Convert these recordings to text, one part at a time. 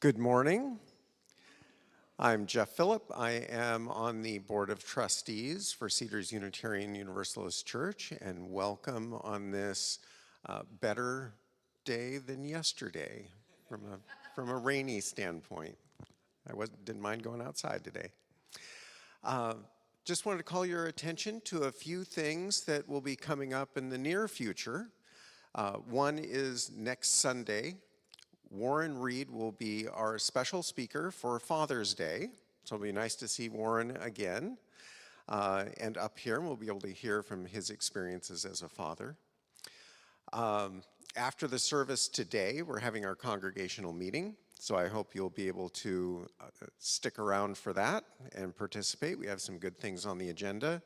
Good morning. I'm Jeff Phillip. I am on the Board of Trustees for Cedars Unitarian Universalist Church, and welcome on this better day than yesterday from a rainy standpoint. Didn't mind going outside today. Just wanted to call your attention to a few things that will be coming up in the near future. One is next Sunday. Warren Reed will be our special speaker for Father's Day. So it'll be nice to see Warren again. And up here, we'll be able to hear from his experiences as a father. After the service today, we're having our congregational meeting. So I hope you'll be able to stick around for that and participate. We have some good things on the agenda.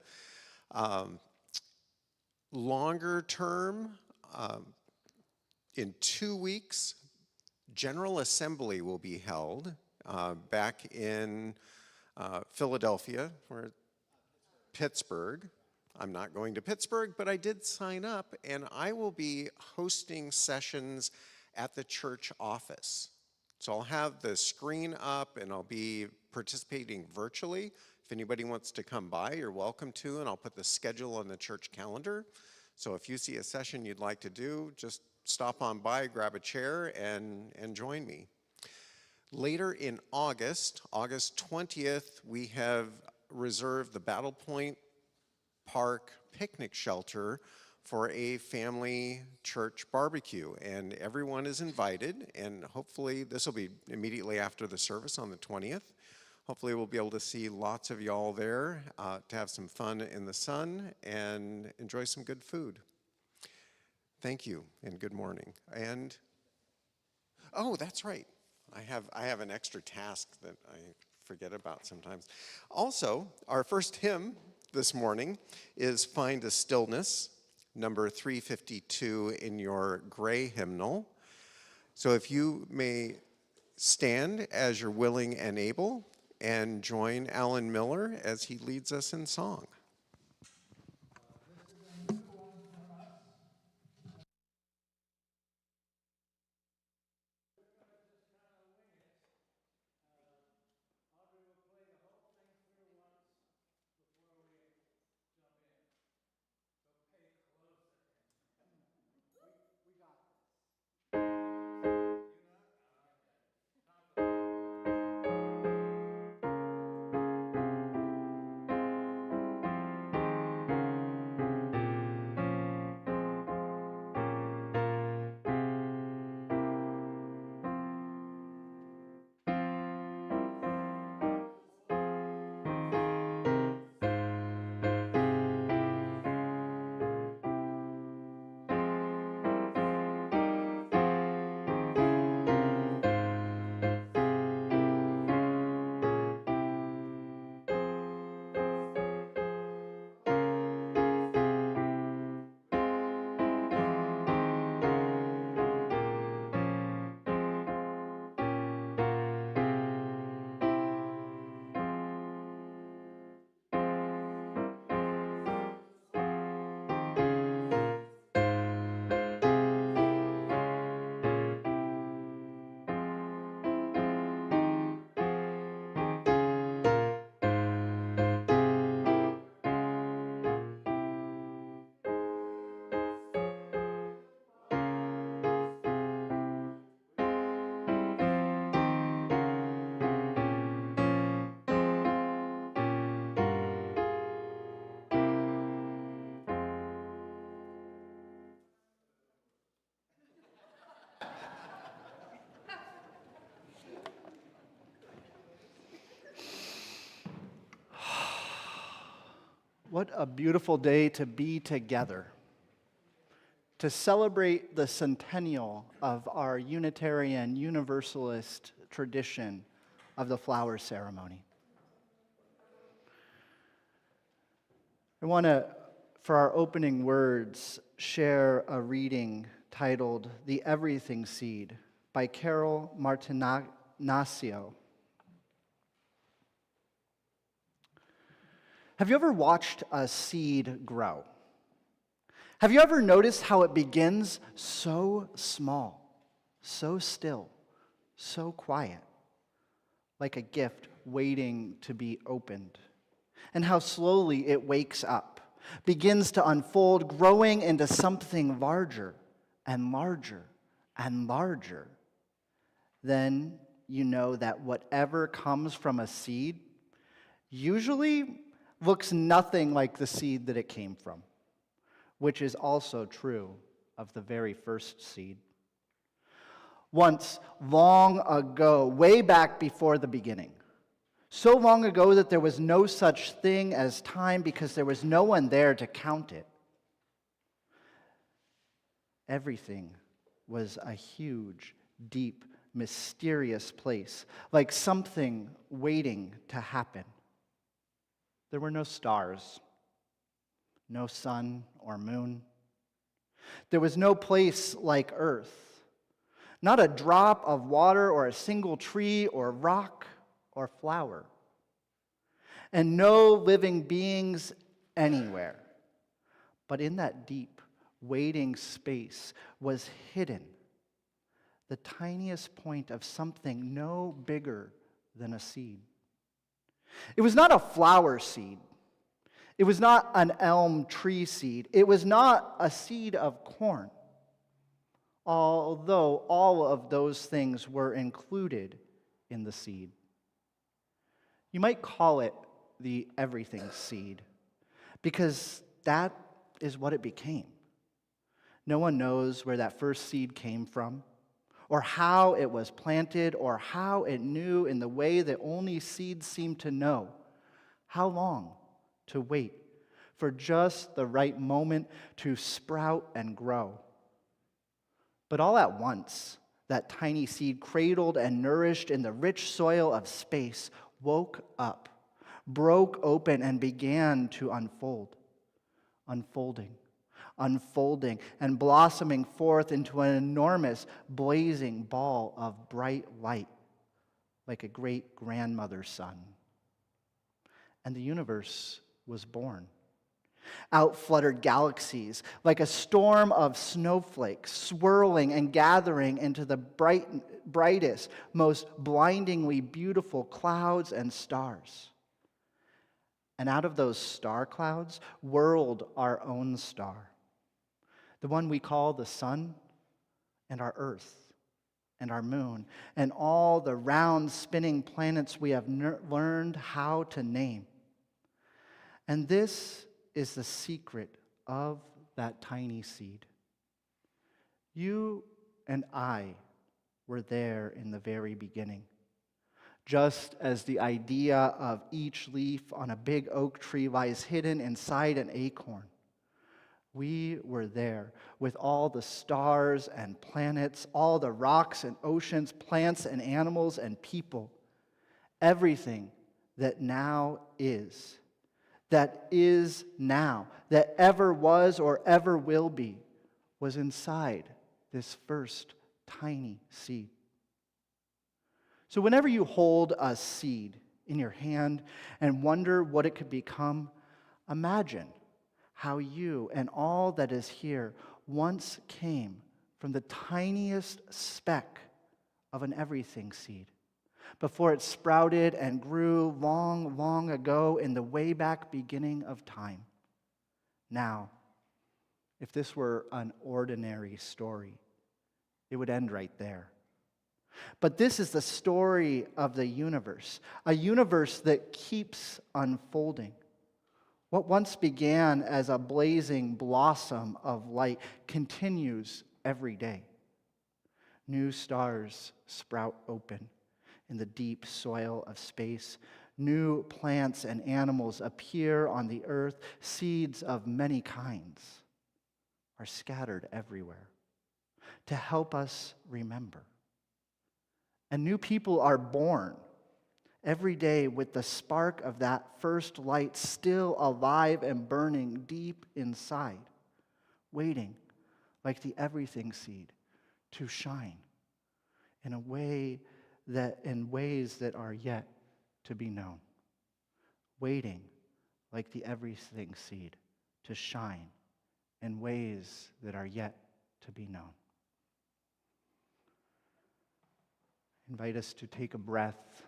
Longer term, in 2 weeks, General Assembly will be held back in Philadelphia or Pittsburgh. I'm not going to Pittsburgh, but I did sign up, and I will be hosting sessions at the church office. So I'll have the screen up, and I'll be participating virtually. If anybody wants to come by, you're welcome to, and I'll put the schedule on the church calendar. So if you see a session you'd like to do, just stop on by, grab a chair, and join me. Later in August 20th, we have reserved the Battle Point Park picnic shelter for a family church barbecue, and everyone is invited, and hopefully this will be immediately after the service on the 20th. Hopefully we'll be able to see lots of y'all there to have some fun in the sun and enjoy some good food. Thank you and good morning. And, oh, that's right. I have an extra task that I forget about sometimes. Also, our first hymn this morning is Find a Stillness, number 352 in your gray hymnal. So if you may stand as you're willing and able and join Alan Miller as he leads us in song. What a beautiful day to be together, to celebrate the centennial of our Unitarian Universalist tradition of the flower ceremony. I want to, for our opening words, share a reading titled The Everything Seed by Carol Martinaccio. Have you ever watched a seed grow? Have you ever noticed how it begins so small, so still, so quiet, like a gift waiting to be opened. And how slowly it wakes up, begins to unfold, growing into something larger and larger and larger. Then you know that whatever comes from a seed usually looks nothing like the seed that it came from, which is also true of the very first seed. Once, long ago, way back before the beginning, so long ago that there was no such thing as time because there was no one there to count it, everything was a huge, deep, mysterious place, like something waiting to happen. There were no stars, no sun or moon. There was no place like Earth, not a drop of water or a single tree or rock or flower, and no living beings anywhere. But in that deep, waiting space was hidden the tiniest point of something no bigger than a seed. It was not a flower seed. It was not an elm tree seed. It was not a seed of corn, although all of those things were included in the seed. You might call it the everything seed, because that is what it became. No one knows where that first seed came from, or how it was planted, or how it knew in the way that only seeds seem to know how long to wait for just the right moment to sprout and grow. But all at once, that tiny seed, cradled and nourished in the rich soil of space, woke up, broke open, and began to unfold, unfolding, and blossoming forth into an enormous, blazing ball of bright light, like a great grandmother's son. And the universe was born. Out fluttered galaxies, like a storm of snowflakes, swirling and gathering into the brightest, most blindingly beautiful clouds and stars. And out of those star clouds whirled our own star, the one we call the sun, and our earth, and our moon, and all the round spinning planets we have learned how to name. And this is the secret of that tiny seed. You and I were there in the very beginning, just as the idea of each leaf on a big oak tree lies hidden inside an acorn. We were there with all the stars and planets, all the rocks and oceans, plants and animals and people, everything that now is, that is now, that ever was or ever will be, was inside this first tiny seed. So whenever you hold a seed in your hand and wonder what it could become, imagine how you and all that is here once came from the tiniest speck of an everything seed, before it sprouted and grew long, long ago in the way back beginning of time. Now, if this were an ordinary story, it would end right there. But this is the story of the universe, a universe that keeps unfolding. What once began as a blazing blossom of light continues every day. New stars sprout open in the deep soil of space. New plants and animals appear on the earth. Seeds of many kinds are scattered everywhere to help us remember. And new people are born every day with the spark of that first light still alive and burning deep inside, waiting like the everything seed to shine in ways that are yet to be known. Waiting like the everything seed to shine in ways that are yet to be known. invite us to take a breath,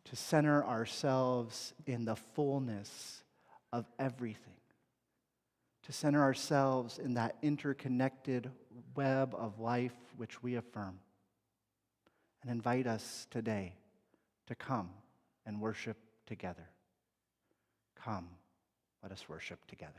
to center ourselves in the fullness of everything, to center ourselves in that interconnected web of life which we affirm, and invite us today to come and worship together. Come, let us worship together.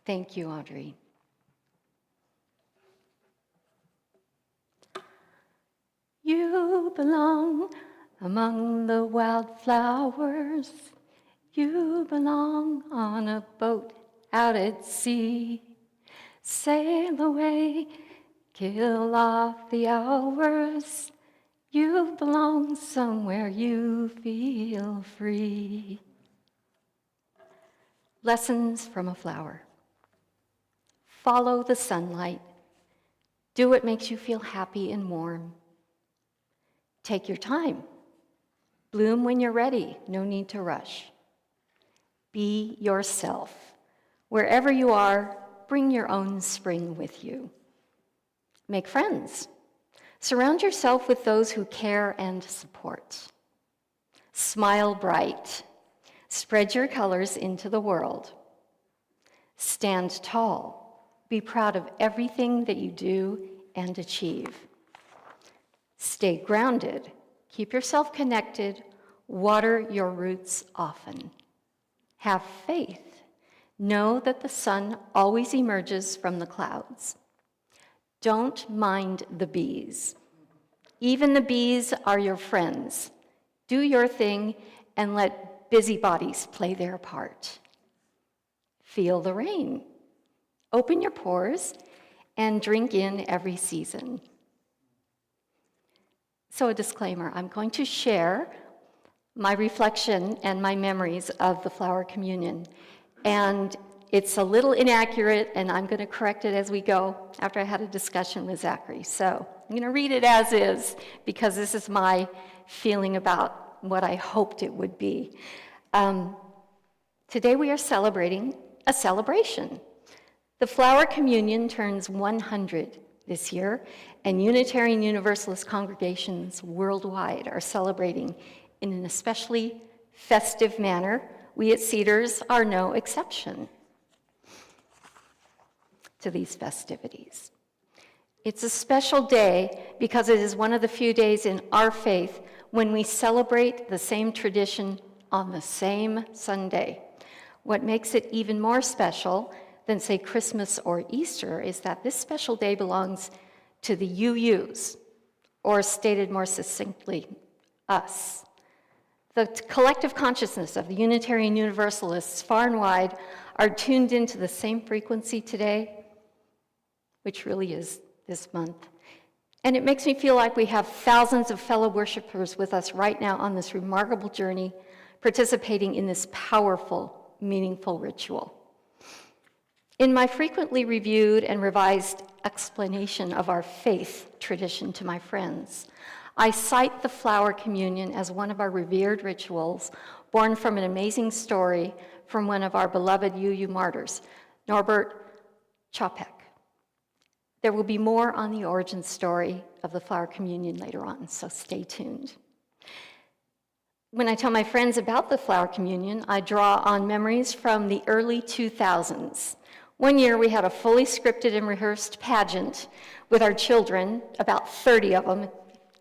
Thank you, Audrey. You belong among the wildflowers. You belong on a boat out at sea. Sail away, kill off the hours. You belong somewhere you feel free. Lessons from a flower. Follow the sunlight. Do what makes you feel happy and warm. Take your time. Bloom when you're ready. No need to rush. Be yourself. Wherever you are, bring your own spring with you. Make friends. Surround yourself with those who care and support. Smile bright. Spread your colors into the world. Stand tall. Be proud of everything that you do and achieve. Stay grounded. Keep yourself connected. Water your roots often. Have faith. Know that the sun always emerges from the clouds. Don't mind the bees. Even the bees are your friends. Do your thing and let busybodies play their part. Feel the rain. Open your pores and drink in every season. So a disclaimer, I'm going to share my reflection and my memories of the flower communion. And it's a little inaccurate, and I'm going to correct it as we go after I had a discussion with Zachary. So I'm going to read it as is, because this is my feeling about what I hoped it would be. Today we are celebrating a celebration. The Flower Communion turns 100 this year, and Unitarian Universalist congregations worldwide are celebrating in an especially festive manner. We at Cedars are no exception to these festivities. It's a special day because it is one of the few days in our faith when we celebrate the same tradition on the same Sunday. What makes it even more special than, say, Christmas or Easter is that this special day belongs to the UUs, or stated more succinctly, us. The collective consciousness of the Unitarian Universalists far and wide are tuned into the same frequency today, which really is this month. And it makes me feel like we have thousands of fellow worshipers with us right now on this remarkable journey, participating in this powerful, meaningful ritual. In my frequently reviewed and revised explanation of our faith tradition to my friends, I cite the flower communion as one of our revered rituals, born from an amazing story from one of our beloved UU martyrs, Norbert Chopek. There will be more on the origin story of the flower communion later on, so stay tuned. When I tell my friends about the flower communion, I draw on memories from the early 2000s. One year we had a fully scripted and rehearsed pageant with our children, about 30 of them,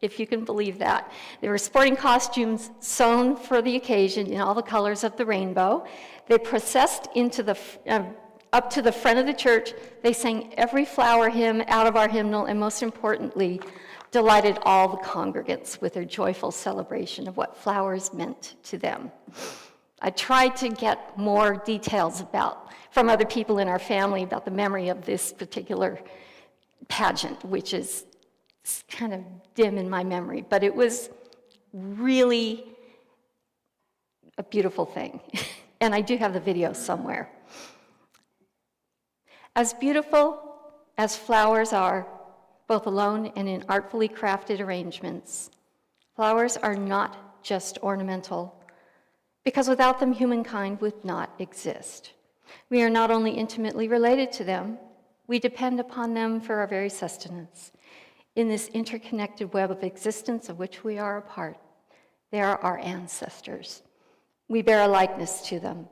if you can believe that. They were sporting costumes sewn for the occasion in all the colors of the rainbow. They processed up to the front of the church. They sang every flower hymn out of our hymnal, and most importantly, delighted all the congregants with their joyful celebration of what flowers meant to them. I tried to get more details from other people in our family about the memory of this particular pageant, which is kind of dim in my memory, but it was really a beautiful thing. And I do have the video somewhere. As beautiful as flowers are, both alone and in artfully crafted arrangements, flowers are not just ornamental, because without them, humankind would not exist. We are not only intimately related to them, we depend upon them for our very sustenance. In this interconnected web of existence of which we are a part, they are our ancestors. We bear a likeness to them.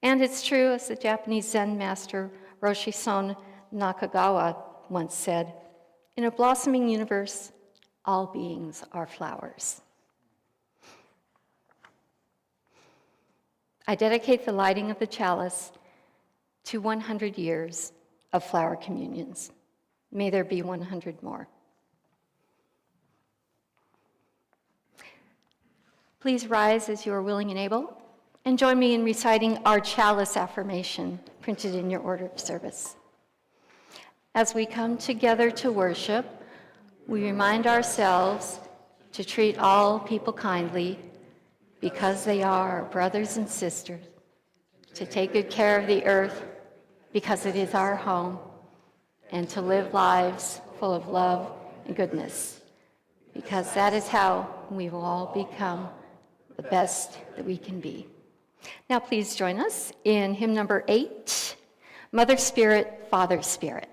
And it's true, as the Japanese Zen master Roshi Son Nakagawa once said, in a blossoming universe, all beings are flowers. I dedicate the lighting of the chalice to 100 years of flower communions. May there be 100 more. Please rise as you are willing and able, and join me in reciting our chalice affirmation printed in your order of service. As we come together to worship, we remind ourselves to treat all people kindly because they are our brothers and sisters, to take good care of the earth because it is our home, and to live lives full of love and goodness, because that is how we will all become the best that we can be. Now please join us in hymn number 8, Mother Spirit, Father Spirit.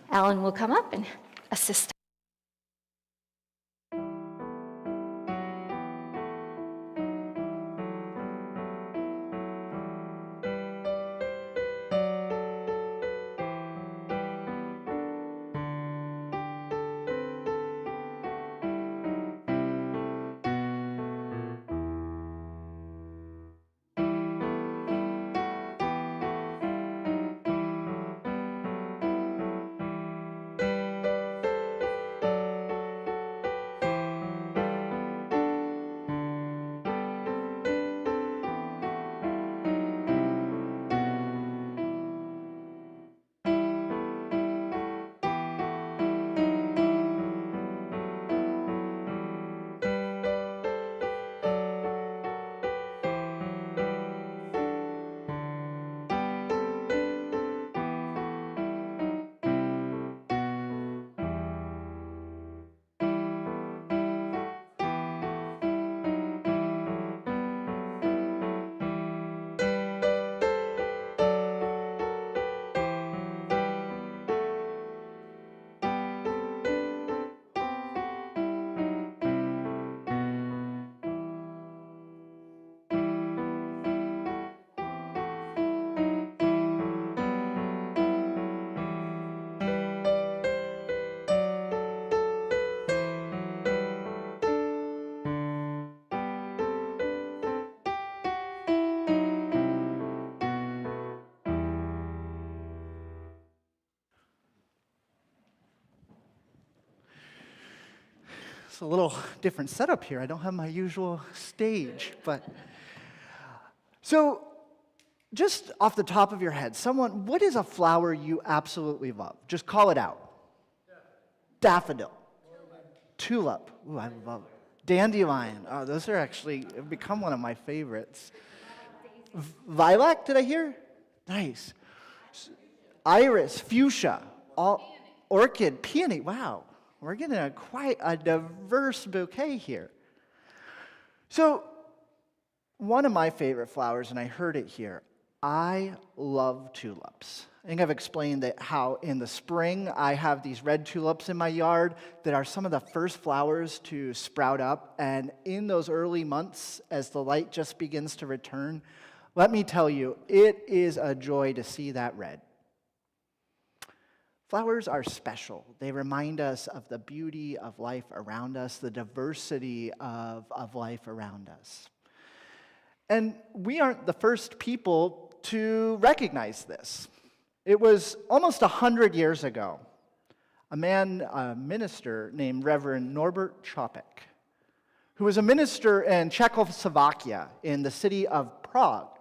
Alan will come up and assist. It's a little different setup here. I don't have my usual stage, but so just off the top of your head, what is a flower you absolutely love? Just call it out. Daffodil. Tulip. Ooh, I love dandelion. Oh, those are actually have become one of my favorites. Lilac, did I hear? Nice. iris, fuchsia, all orchid, peony. Wow, we're getting quite a diverse bouquet here. So, one of my favorite flowers, and I heard it here, I love tulips. I think I've explained that how in the spring I have these red tulips in my yard that are some of the first flowers to sprout up. And in those early months, as the light just begins to return, let me tell you, it is a joy to see that red. Flowers are special. They remind us of the beauty of life around us, the diversity of life around us. And we aren't the first people to recognize this. It was almost 100 years ago. A minister named Reverend Norbert Čapek, who was a minister in Czechoslovakia in the city of Prague,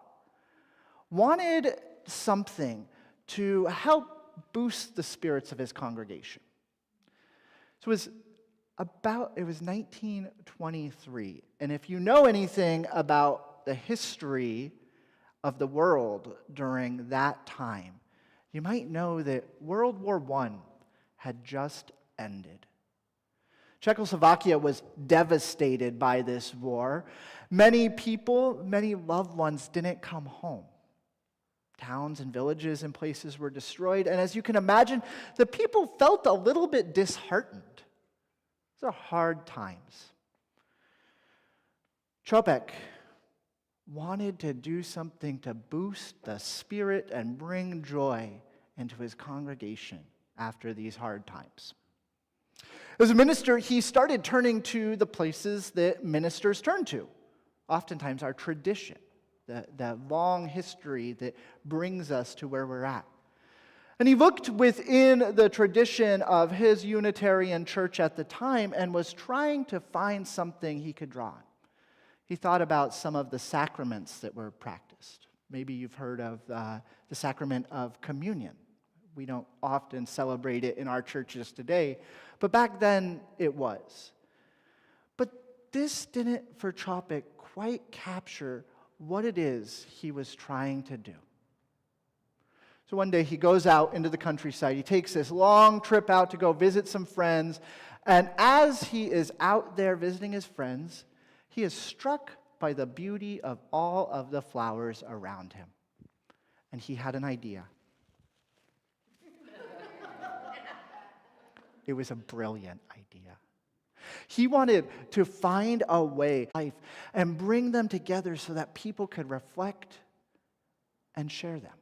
wanted something to help boost the spirits of his congregation. So it was 1923, and if you know anything about the history of the world during that time, you might know that World War I had just ended. Czechoslovakia was devastated by this war. Many people, many loved ones didn't come home. Towns and villages and places were destroyed, and as you can imagine, the people felt a little bit disheartened. These are hard times. Čapek wanted to do something to boost the spirit and bring joy into his congregation after these hard times. As a minister, he started turning to the places that ministers turn to, oftentimes our tradition, the long history that brings us to where we're at. And he looked within the tradition of his Unitarian church at the time and was trying to find something he could draw on. He thought about some of the sacraments that were practiced. Maybe you've heard of the sacrament of communion. We don't often celebrate it in our churches today, but back then it was. But this didn't, for Čapek, quite capture what it is he was trying to do. So one day he goes out into the countryside. He takes this long trip out to go visit some friends, and as he is out there visiting his friends, he is struck by the beauty of all of the flowers around him. And he had an idea. It was a brilliant idea. He wanted to find a way life and bring them together so that people could reflect and share them.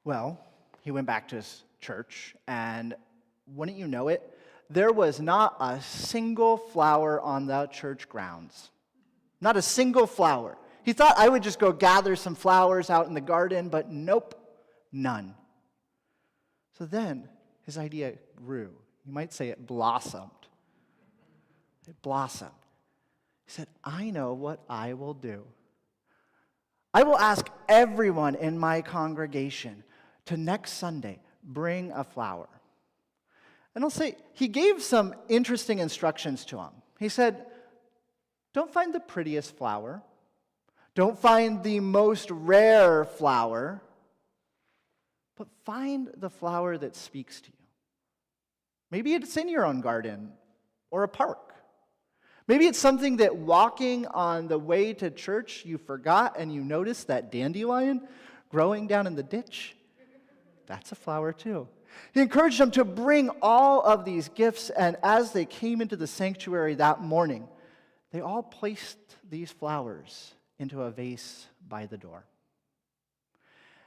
Well, he went back to his church, and wouldn't you know it, there was not a single flower on the church grounds. Not a single flower. He thought I would just go gather some flowers out in the garden, but nope, none. So then his idea grew. You might say it blossomed. It blossomed. He said, I know what I will do. I will ask everyone in my congregation to next Sunday bring a flower. And I'll say, he gave some interesting instructions to him. He said, don't find the prettiest flower. Don't find the most rare flower. But find the flower that speaks to you. Maybe it's in your own garden or a park. Maybe it's something that walking on the way to church you forgot and you noticed that dandelion growing down in the ditch. That's a flower too. He encouraged them to bring all of these gifts, and as they came into the sanctuary that morning, they all placed these flowers into a vase by the door.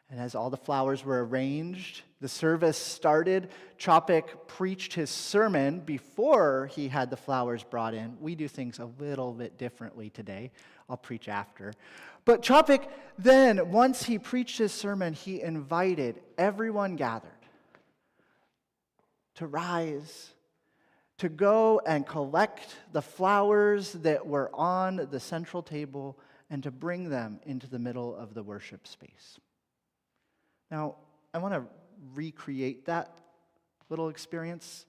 And as all the flowers were arranged, the service started. Čapek preached his sermon before he had the flowers brought in. We do things a little bit differently today. I'll preach after. But Čapek then, once he preached his sermon, he invited everyone gathered to rise, to go and collect the flowers that were on the central table and to bring them into the middle of the worship space. Now, I want to recreate that little experience,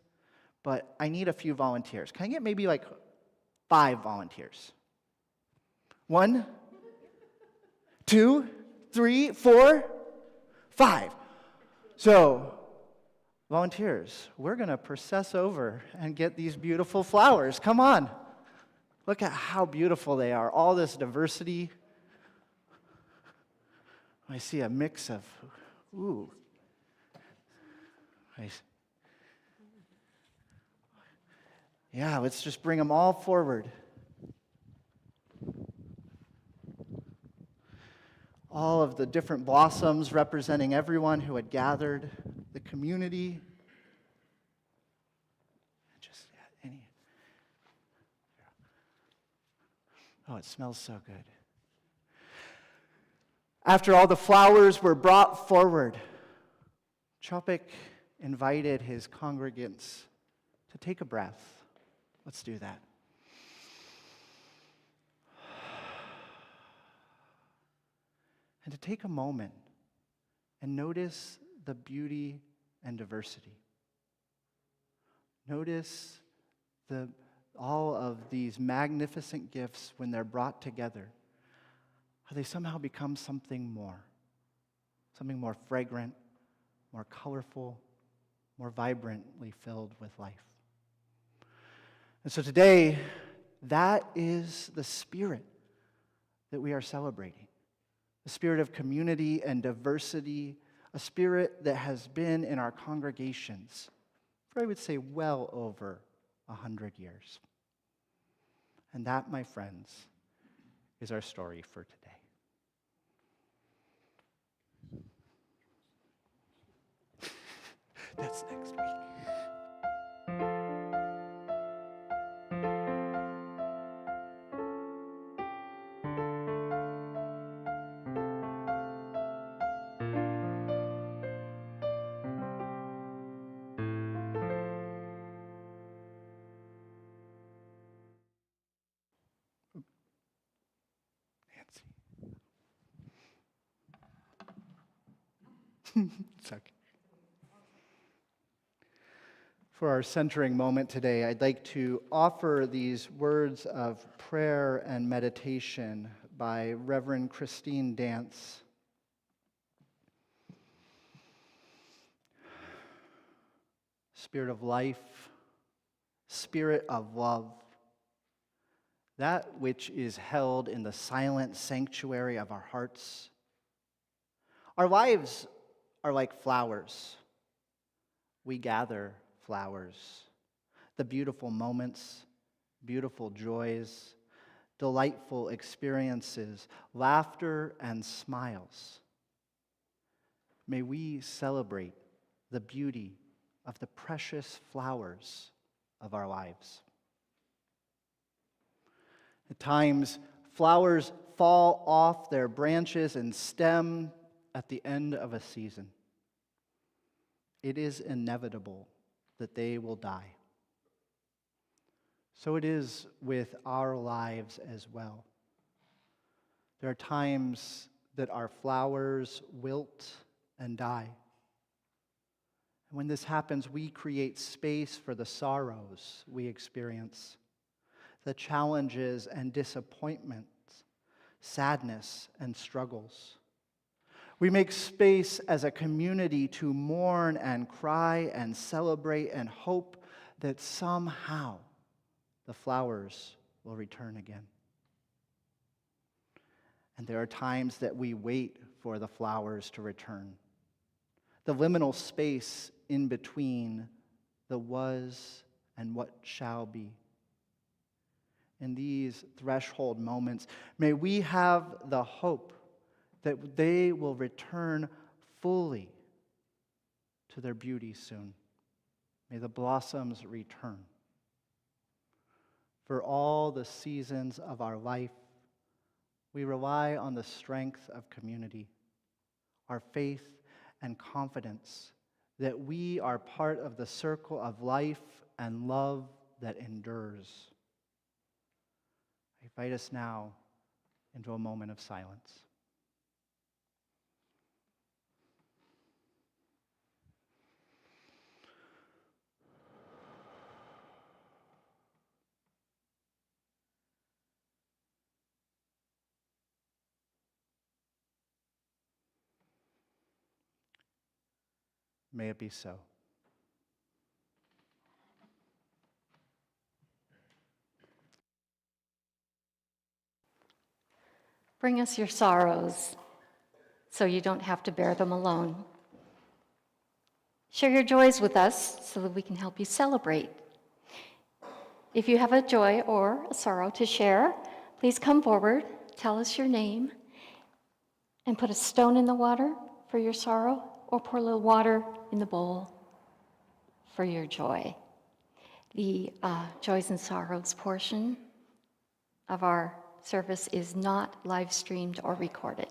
but I need a few volunteers. Can I get maybe like 5 volunteers? 1, 2, 3, 4, 5. So, volunteers, we're going to process over and get these beautiful flowers. Come on. Look at how beautiful they are. All this diversity. I see a mix of, ooh. Yeah, let's just bring them all forward. All of the different blossoms representing everyone who had gathered, the community. Just any. Oh, it smells so good. After all the flowers were brought forward, Chopik invited his congregants to take a breath. Let's do that. And to take a moment and notice the beauty and diversity. Notice all of these magnificent gifts when they're brought together, how they somehow become something more fragrant, more colorful, more vibrantly filled with life. And so today, that is the spirit that we are celebrating. A spirit of community and diversity, a spirit that has been in our congregations for, I would say, well over 100 years. And that, my friends, is our story for today. That's next week. It's okay. For our centering moment today, I'd like to offer these words of prayer and meditation by Reverend Christine Dance. Spirit of life, Spirit of love, that which is held in the silent sanctuary of our hearts. Our lives are like flowers. We gather flowers, the beautiful moments, beautiful joys, delightful experiences, laughter and smiles. May we celebrate the beauty of the precious flowers of our lives. At times, flowers fall off their branches and stem at the end of a season. It is inevitable that they will die. So it is with our lives as well. There are times that our flowers wilt and die. And when this happens, we create space for the sorrows we experience, the challenges and disappointments, sadness and struggles. We make space as a community to mourn and cry and celebrate and hope that somehow the flowers will return again. And there are times that we wait for the flowers to return. The liminal space in between the was and what shall be. In these threshold moments, may we have the hope that they will return fully to their beauty soon. May the blossoms return. For all the seasons of our life, we rely on the strength of community, our faith and confidence that we are part of the circle of life and love that endures. I invite us now into a moment of silence. May it be so. Bring us your sorrows so you don't have to bear them alone. Share your joys with us so that we can help you celebrate. If you have a joy or a sorrow to share, please come forward, tell us your name, and put a stone in the water for your sorrow, or pour a little water in the bowl for your joy. The joys and sorrows portion of our service is not live streamed or recorded.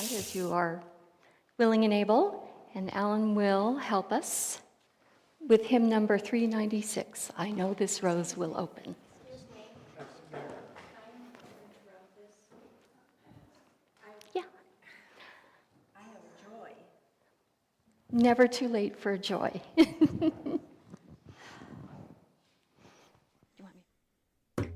stand as you are willing and able, and Alan will help us with hymn number 396. I know this rose will open. Yeah. I have joy. Never too late for joy. You want me-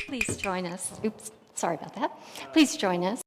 Please join us. Oops, sorry about that. Please join us.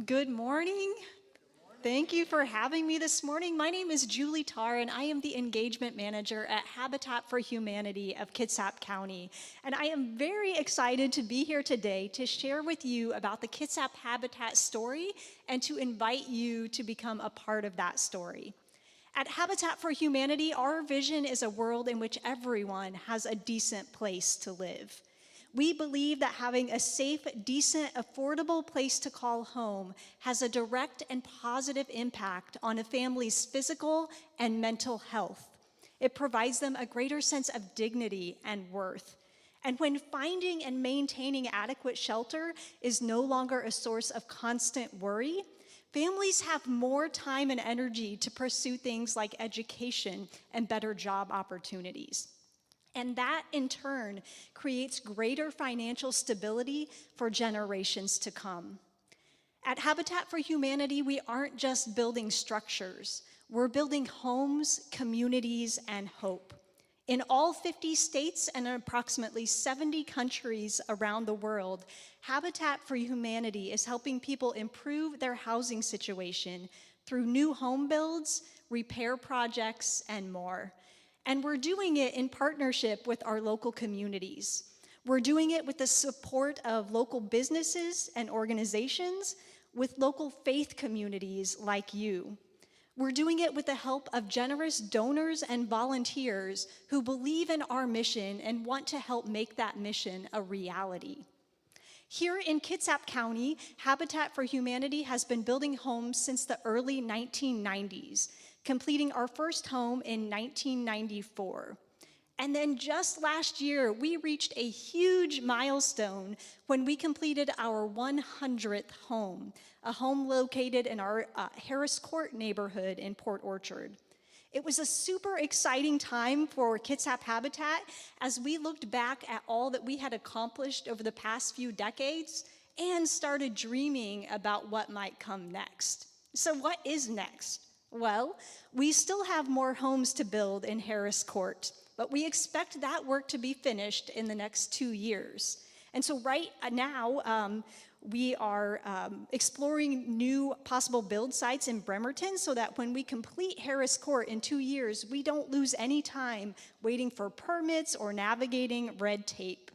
Good morning. Thank you for having me this morning. My name is Julie Tarr, and I am the Engagement Manager at Habitat for Humanity of Kitsap County. And I am very excited to be here today to share with you about the Kitsap Habitat story and to invite you to become a part of that story. At Habitat for Humanity, our vision is a world in which everyone has a decent place to live. We believe that having a safe, decent, affordable place to call home has a direct and positive impact on a family's physical and mental health. It provides them a greater sense of dignity and worth. And when finding and maintaining adequate shelter is no longer a source of constant worry, families have more time and energy to pursue things like education and better job opportunities. And that, in turn, creates greater financial stability for generations to come. At Habitat for Humanity, we aren't just building structures. We're building homes, communities, and hope. In all 50 states and in approximately 70 countries around the world, Habitat for Humanity is helping people improve their housing situation through new home builds, repair projects, and more. And we're doing it in partnership with our local communities. We're doing it with the support of local businesses and organizations, with local faith communities like you. We're doing it with the help of generous donors and volunteers who believe in our mission and want to help make that mission a reality. Here in Kitsap County, Habitat for Humanity has been building homes since the early 1990s, completing our first home in 1994. And then just last year, we reached a huge milestone when we completed our 100th home, a home located in our Harris Court neighborhood in Port Orchard. It was a super exciting time for Kitsap Habitat as we looked back at all that we had accomplished over the past few decades and started dreaming about what might come next. So what is next? Well, we still have more homes to build in Harris Court, but we expect that work to be finished in the next 2 years. And so right now, we are exploring new possible build sites in Bremerton so that when we complete Harris Court in 2 years, we don't lose any time waiting for permits or navigating red tape.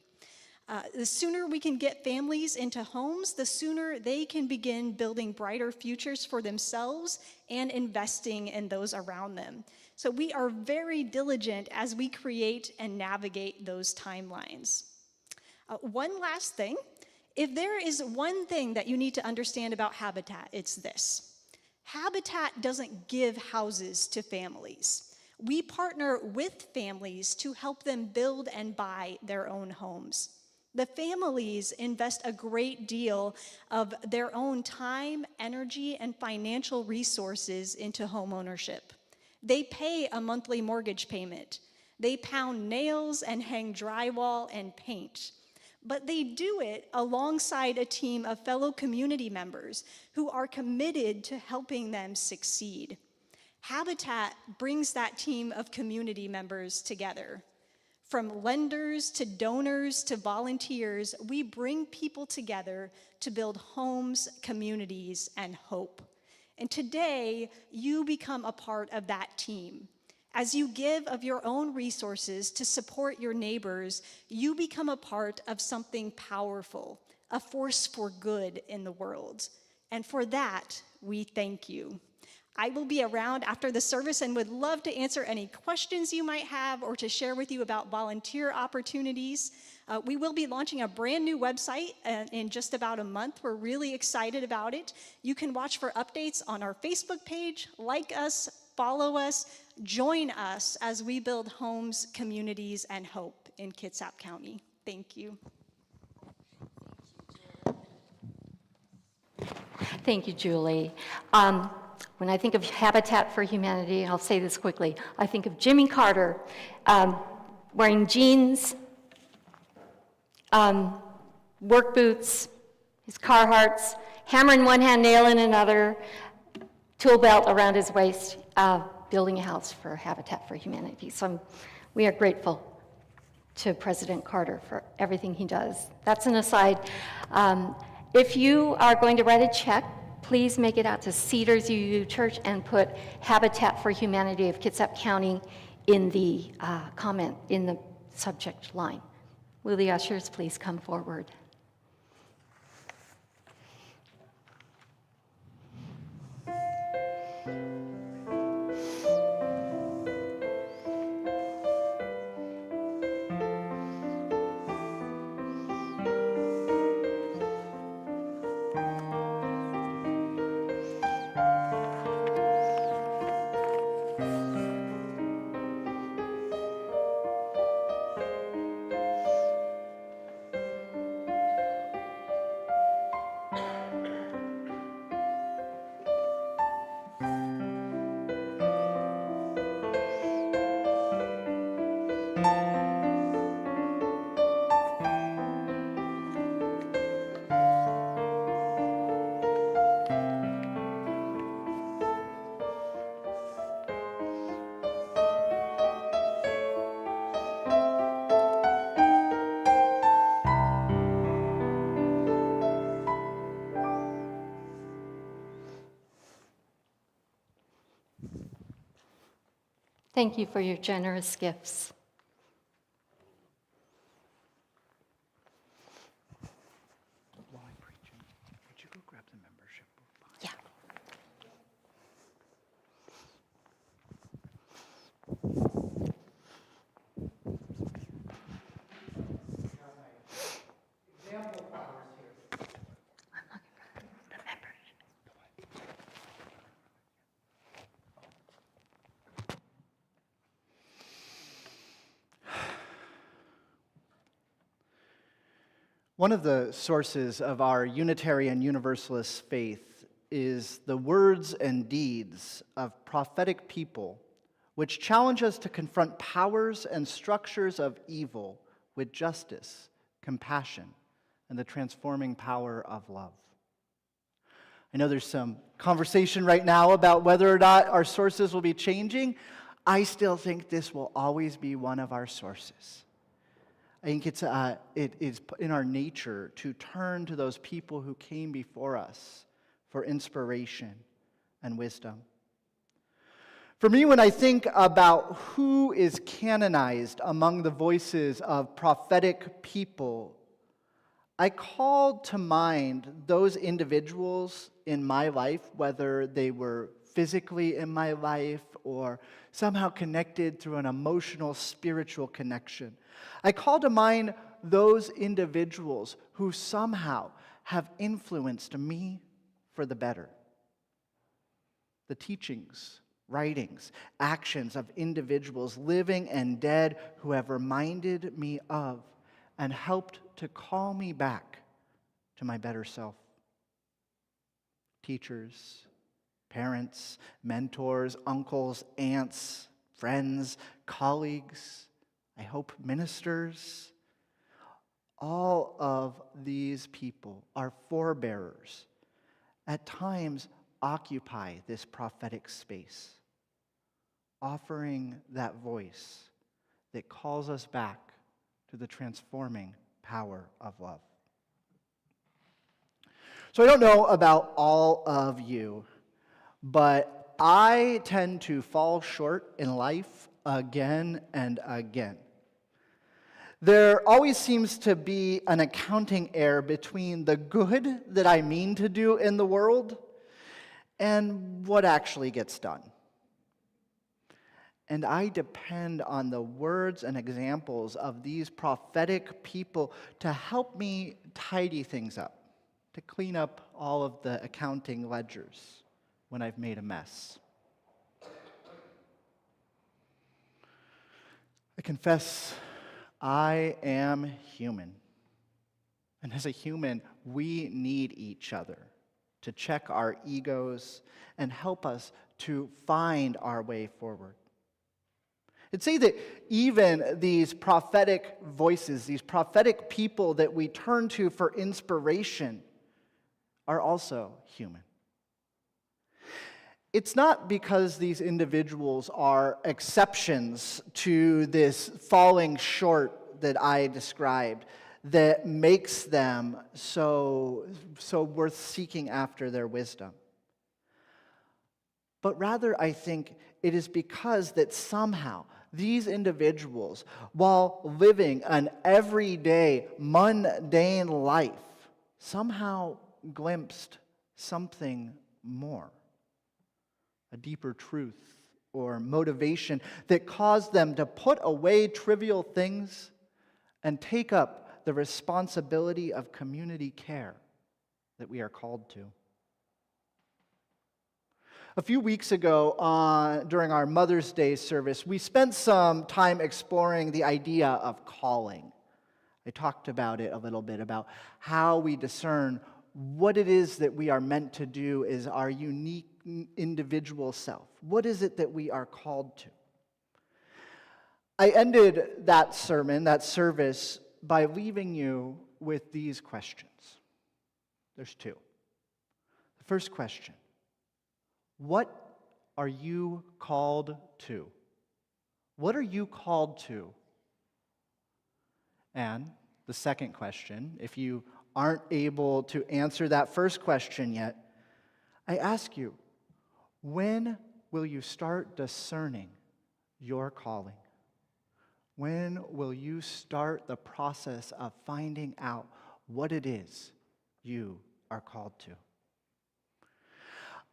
The sooner we can get families into homes, the sooner they can begin building brighter futures for themselves and investing in those around them. So we are very diligent as we create and navigate those timelines. One last thing, if there is one thing that you need to understand about Habitat, it's this. Habitat doesn't give houses to families. We partner with families to help them build and buy their own homes. The families invest a great deal of their own time, energy, and financial resources into homeownership. They pay a monthly mortgage payment. They pound nails and hang drywall and paint. But they do it alongside a team of fellow community members who are committed to helping them succeed. Habitat brings that team of community members together. From lenders to donors to volunteers, we bring people together to build homes, communities, and hope. And today, you become a part of that team. As you give of your own resources to support your neighbors, you become a part of something powerful, a force for good in the world. And for that, we thank you. I will be around after the service and would love to answer any questions you might have or to share with you about volunteer opportunities. We will be launching a brand new website in just about a month. We're really excited about it. You can watch for updates on our Facebook page, like us, follow us, join us as we build homes, communities, and hope in Kitsap County. Thank you. Thank you, Julie. When I think of Habitat for Humanity, I'll say this quickly, I think of Jimmy Carter wearing jeans, work boots, his Carhartts, hammer in one hand, nail in another, tool belt around his waist, building a house for Habitat for Humanity. So we are grateful to President Carter for everything he does. That's an aside. If you are going to write a check, please make it out to Cedars UU Church and put Habitat for Humanity of Kitsap County in the comment, in the subject line. Will the ushers please come forward? Thank you for your generous gifts. While I'm preaching, would you go grab the membership book? Yeah. One of the sources of our Unitarian Universalist faith is the words and deeds of prophetic people, which challenge us to confront powers and structures of evil with justice, compassion, and the transforming power of love. I know there's some conversation right now about whether or not our sources will be changing. I still think this will always be one of our sources. I think it is in our nature to turn to those people who came before us for inspiration and wisdom. For me, when I think about who is canonized among the voices of prophetic people, I call to mind those individuals in my life, whether they were physically in my life or somehow connected through an emotional, spiritual connection. I call to mind those individuals who somehow have influenced me for the better. The teachings, writings, actions of individuals, living and dead, who have reminded me of and helped to call me back to my better self. Teachers, parents, mentors, uncles, aunts, friends, colleagues, I hope ministers. All of these people, our forebearers, at times occupy this prophetic space, offering that voice that calls us back to the transforming power of love. So I don't know about all of you, but I tend to fall short in life again and again. There always seems to be an accounting error between the good that I mean to do in the world and what actually gets done. And I depend on the words and examples of these prophetic people to help me tidy things up, to clean up all of the accounting ledgers when I've made a mess. I confess I am human. And as a human, we need each other to check our egos and help us to find our way forward. I'd say that even these prophetic voices, these prophetic people that we turn to for inspiration, are also human. It's not because these individuals are exceptions to this falling short that I described that makes them so worth seeking after their wisdom. But rather, I think it is because that somehow these individuals, while living an everyday, mundane life, somehow glimpsed something more, a deeper truth or motivation that caused them to put away trivial things and take up the responsibility of community care that we are called to. A few weeks ago, during our Mother's Day service, we spent some time exploring the idea of calling. I talked about it a little bit, about how we discern what it is that we are meant to do as our unique individual self. What is it that we are called to? I ended that sermon, that service, by leaving you with these questions. There's two. The first question: what are you called to? What are you called to? And the second question, if you aren't able to answer that first question yet, I ask you, when will you start discerning your calling? When will you start the process of finding out what it is you are called to?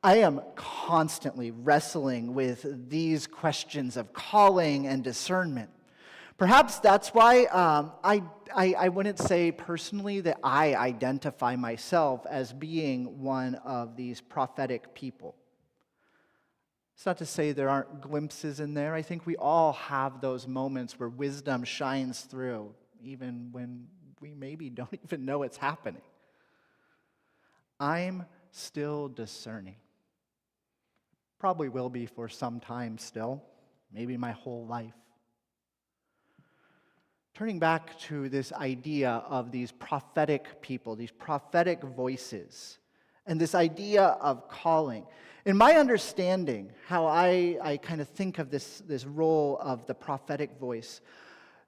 I am constantly wrestling with these questions of calling and discernment. Perhaps that's why I wouldn't say personally that I identify myself as being one of these prophetic people. It's not to say there aren't glimpses in there. I think we all have those moments where wisdom shines through, even when we maybe don't even know it's happening. I'm still discerning. Probably will be for some time still, maybe my whole life. Turning back to this idea of these prophetic people, these prophetic voices, and this idea of calling. In my understanding, how I kind of think of this role of the prophetic voice,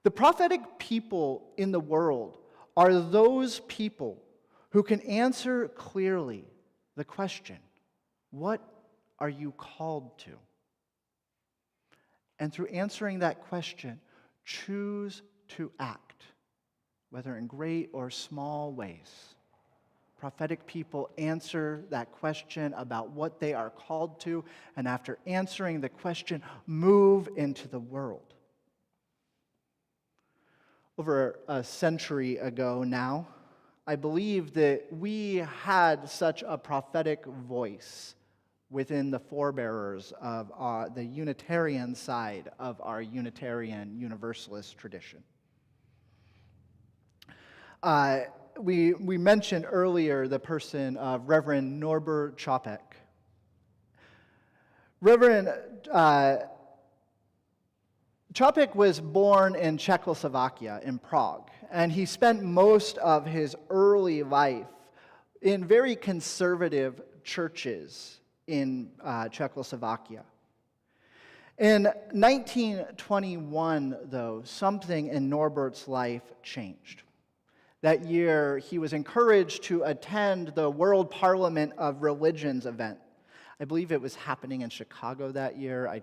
the prophetic people in the world are those people who can answer clearly the question, what are you called to? And through answering that question, choose to act, whether in great or small ways. Prophetic people answer that question about what they are called to, and after answering the question, move into the world. Over a century ago now, I believe that we had such a prophetic voice within the forebearers of the Unitarian side of our Unitarian Universalist tradition. We mentioned earlier the person of Reverend Norbert Čapek. Reverend Čapek was born in Czechoslovakia, in Prague, and he spent most of his early life in very conservative churches in Czechoslovakia. In 1921, though, something in Norbert's life changed. That year, he was encouraged to attend the World Parliament of Religions event. I believe it was happening in Chicago that year. I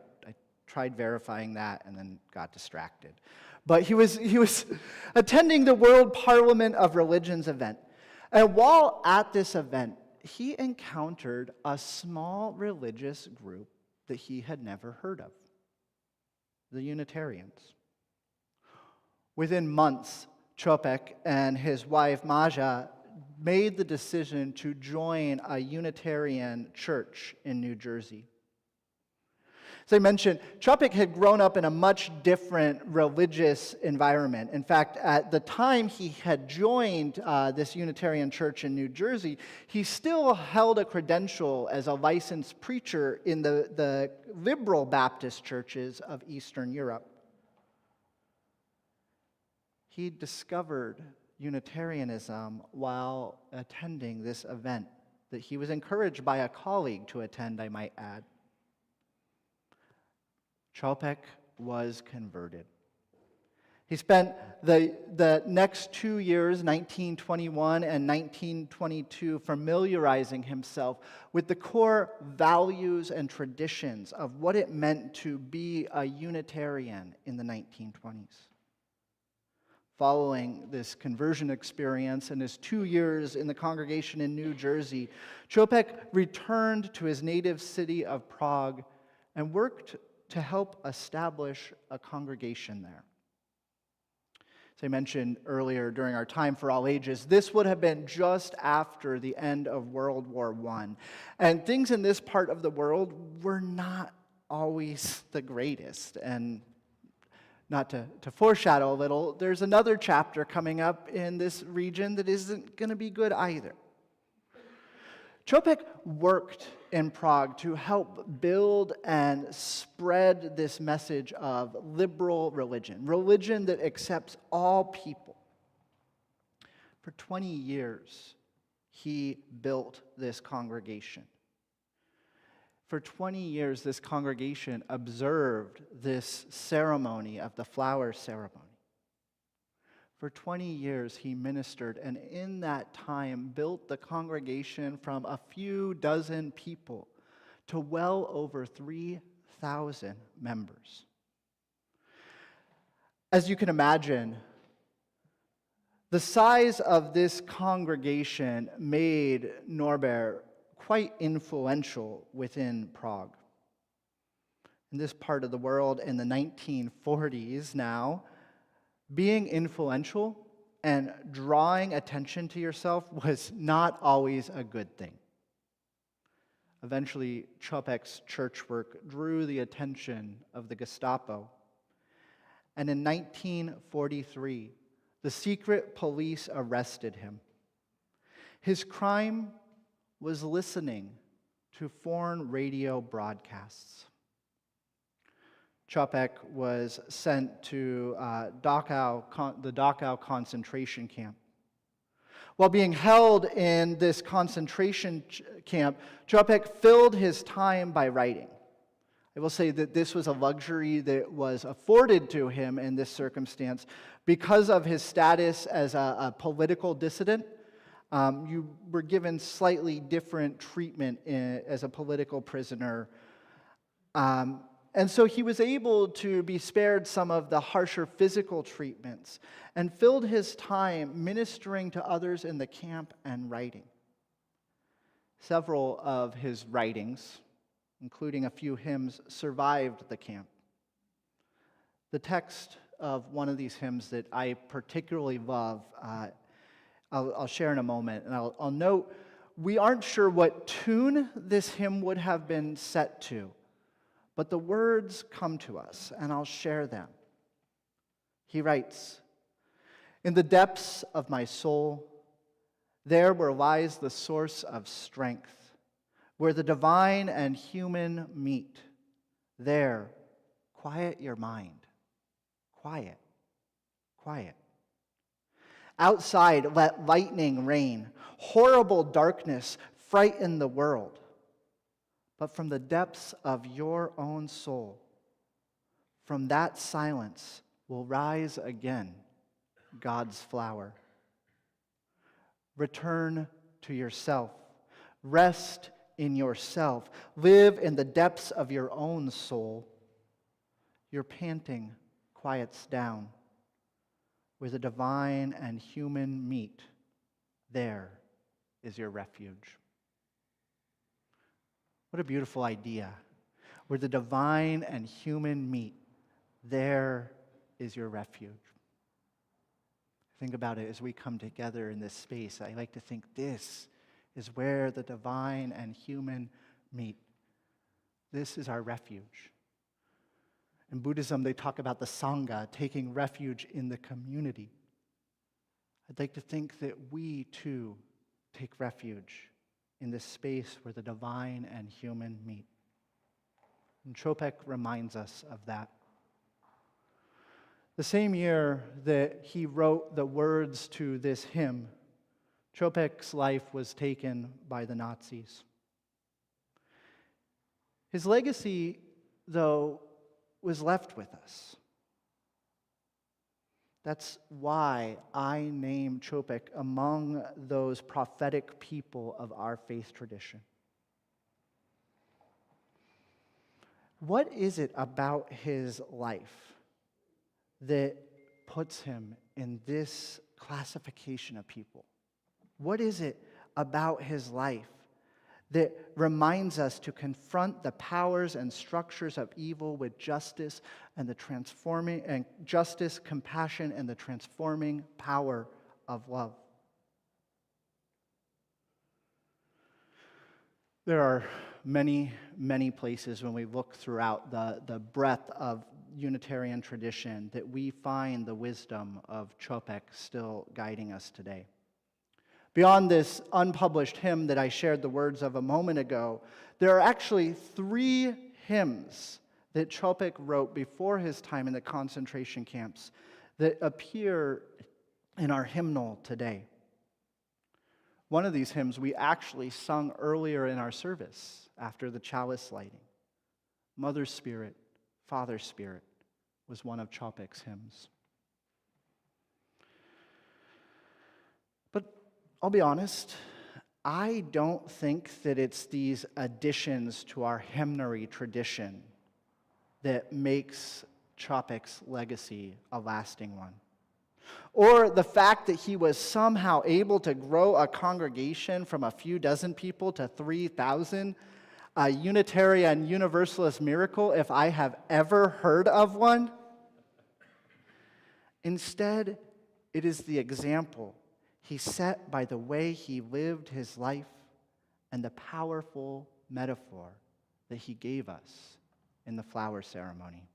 tried verifying that and then got distracted. But he was attending the World Parliament of Religions event. And while at this event, he encountered a small religious group that he had never heard of, the Unitarians. Within months, Čapek and his wife Maja made the decision to join a Unitarian church in New Jersey. As I mentioned, Čapek had grown up in a much different religious environment. In fact, at the time he had joined this Unitarian church in New Jersey, he still held a credential as a licensed preacher in the liberal Baptist churches of Eastern Europe. He discovered Unitarianism while attending this event that he was encouraged by a colleague to attend, I might add. Čapek was converted. He spent the next 2 years, 1921 and 1922, familiarizing himself with the core values and traditions of what it meant to be a Unitarian in the 1920s. Following this conversion experience and his 2 years in the congregation in New Jersey, Čopek returned to his native city of Prague and worked to help establish a congregation there. As I mentioned earlier during our Time for All Ages, this would have been just after the end of World War I. And things in this part of the world were not always the greatest. And not to foreshadow a little, there's another chapter coming up in this region that isn't going to be good either. Čopek worked in Prague to help build and spread this message of liberal religion that accepts all people. For 20 years, he built this congregation. For 20 years, this congregation observed this ceremony of the flower ceremony. For 20 years, he ministered, and in that time built the congregation from a few dozen people to well over 3,000 members. As you can imagine, the size of this congregation made Norbert quite influential within Prague. In this part of the world in the 1940s now, being influential and drawing attention to yourself was not always a good thing. Eventually, Čopek's church work drew the attention of the Gestapo. And in 1943, the secret police arrested him. His crime was listening to foreign radio broadcasts. Čopek was sent to the Dachau concentration camp. While being held in this concentration camp, Čopek filled his time by writing. I will say that this was a luxury that was afforded to him in this circumstance because of his status as a political dissident. You were given slightly different treatment as a political prisoner. And so he was able to be spared some of the harsher physical treatments and filled his time ministering to others in the camp and writing. Several of his writings, including a few hymns, survived the camp. The text of one of these hymns that I particularly love, I'll share in a moment, and I'll note, we aren't sure what tune this hymn would have been set to, but the words come to us, and I'll share them. He writes, "In the depths of my soul, there where lies the source of strength, where the divine and human meet, there, quiet your mind. Quiet, quiet. Outside, let lightning rain. Horrible darkness frighten the world. But from the depths of your own soul, from that silence will rise again God's flower. Return to yourself. Rest in yourself. Live in the depths of your own soul. Your panting quiets down. Where the divine and human meet, there is your refuge." What a beautiful idea. Where the divine and human meet, there is your refuge. Think about it as we come together in this space. I like to think this is where the divine and human meet. This is our refuge. In Buddhism, they talk about the Sangha, taking refuge in the community. I'd like to think that we, too, take refuge in this space where the divine and human meet. And Čopek reminds us of that. The same year that he wrote the words to this hymn, Čopek's life was taken by the Nazis. His legacy, though, was left with us. That's why I name Chopik among those prophetic people of our faith tradition. What is it about his life that puts him in this classification of people? What is it about his life that reminds us to confront the powers and structures of evil with justice and the transforming and justice, compassion, and the transforming power of love? There are many, many places when we look throughout the breadth of Unitarian tradition that we find the wisdom of Chopik still guiding us today. Beyond this unpublished hymn that I shared the words of a moment ago, there are actually 3 hymns that Chopik wrote before his time in the concentration camps that appear in our hymnal today. One of these hymns we actually sung earlier in our service after the chalice lighting. Mother Spirit, Father Spirit was one of Chopik's hymns. But I'll be honest, I don't think that it's these additions to our hymnary tradition that makes Chopik's legacy a lasting one. Or the fact that he was somehow able to grow a congregation from a few dozen people to 3,000, a Unitarian Universalist miracle if I have ever heard of one. Instead, it is the example he set by the way he lived his life and the powerful metaphor that he gave us in the flower ceremony.